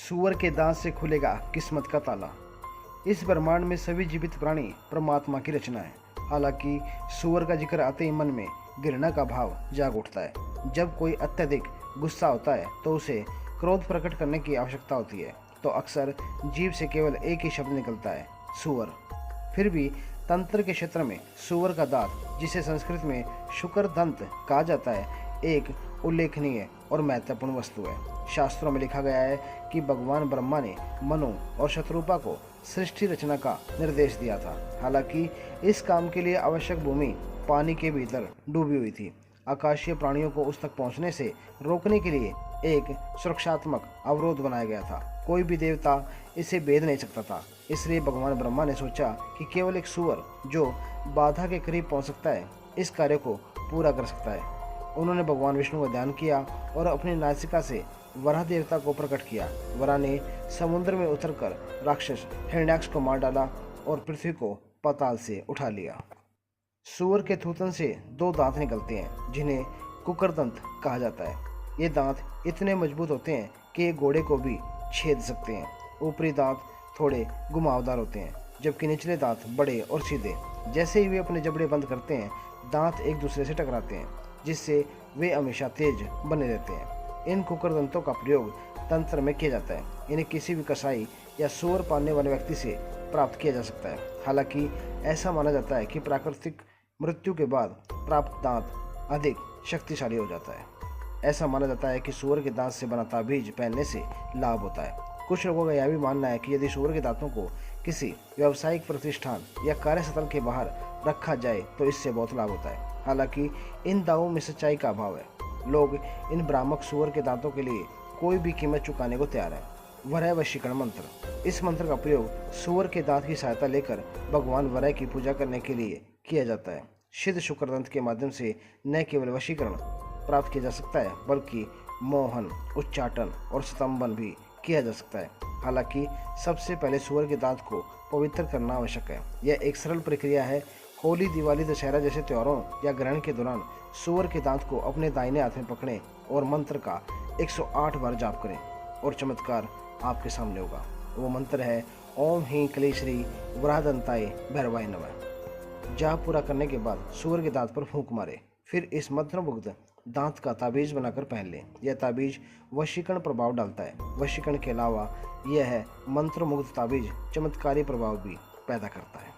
सूअर के दांत से खुलेगा किस्मत का ताला। इस ब्रह्मांड में सभी जीवित प्राणी परमात्मा की रचना है। हालांकि सूअर का जिक्र आते ही मन में घृणा का भाव जाग उठता है। जब कोई अत्यधिक गुस्सा होता है तो उसे क्रोध प्रकट करने की आवश्यकता होती है, तो अक्सर जीभ से केवल एक ही शब्द निकलता है, सूअर। फिर भी तंत्र के क्षेत्र में सूअर का दांत, जिसे संस्कृत में शुक्र दंत कहा जाता है, एक उल्लेखनीय और महत्वपूर्ण वस्तु है। शास्त्रों में लिखा गया है कि भगवान ब्रह्मा ने मनु और शत्रुपा को सृष्टि रचना का निर्देश दिया था। हालांकि इस काम के लिए आवश्यक भूमि पानी के भीतर डूबी हुई थी। आकाशीय प्राणियों को उस तक पहुंचने से रोकने के लिए एक सुरक्षात्मक अवरोध बनाया गया था। कोई भी देवता इसे भेद नहीं सकता था। इसलिए भगवान ब्रह्मा ने सोचा कि केवल एक सूअर, जो बाधा के करीब पहुंच सकता है, इस कार्य को पूरा कर सकता है। उन्होंने भगवान विष्णु का ध्यान किया और अपनी नासिका से वराह देवता को प्रकट किया। वराह ने समुद्र में उतरकर राक्षस हिरण्याक्ष को मार डाला और पृथ्वी को पाताल से उठा लिया। सूअर के थूथन से दो दांत निकलते हैं, जिन्हें कुकरदंत कहा जाता है। ये दांत इतने मजबूत होते हैं कि ये घोड़े को भी छेद सकते हैं। ऊपरी दांत थोड़े घुमावदार होते हैं, जबकि निचले दांत बड़े और सीधे। जैसे ही वे अपने जबड़े बंद करते हैं, दांत एक दूसरे से टकराते हैं, जिससे वे हमेशा तेज बने रहते हैं। इन कुकरदंतों का प्रयोग तंत्र में किया जाता है। इन्हें किसी भी कसाई या सूअर पालने वाले व्यक्ति से प्राप्त किया जा सकता है। हालांकि ऐसा माना जाता है कि प्राकृतिक मृत्यु के बाद प्राप्त दांत अधिक शक्तिशाली हो जाता है। ऐसा माना जाता है कि सूअर के दांत से बना ताबीज पहनने से लाभ होता है। कुछ लोगों का यह भी मानना है कि यदि सूअर के दांतों को किसी व्यावसायिक प्रतिष्ठान या कार्यस्थल के बाहर रखा जाए तो इससे बहुत लाभ होता है। हालांकि इन दावों में सच्चाई का अभाव है। लोग इन भ्रामक सूअर के दांतों के लिए कोई भी कीमत चुकाने को तैयार है। वरय वशीकरण मंत्र। इस मंत्र का प्रयोग सूअर के दांत की सहायता लेकर भगवान वरय की पूजा करने के लिए किया जाता है। सिद्ध शुक्रदंत के माध्यम से न केवल वशीकरण प्राप्त किया जा सकता है, बल्कि मोहन, उच्चाटन और स्तंभन भी किया जा सकता है। हालांकि सबसे पहले सूअर के दांत को पवित्र करना आवश्यक है। यह एक सरल प्रक्रिया है। होली, दिवाली, दशहरा जैसे त्योहारों या ग्रहण के दौरान सूअर के दांत को अपने दाहिने हाथ में पकड़ें और मंत्र का 108 बार जाप करें और चमत्कार आपके सामने होगा। वो मंत्र है ओम हीं क्ली श्री वराहदंताय भैरवाय नमः। जाप पूरा करने के बाद सूअर के दांत पर फूंक मारे, फिर इस मंत्रमुग्ध दांत का ताबीज बनाकर पहन लें। यह ताबीज वशीकरण प्रभाव डालता है। वशीकरण के अलावा यह मंत्रमुग्ध ताबीज चमत्कारी प्रभाव भी पैदा करता है।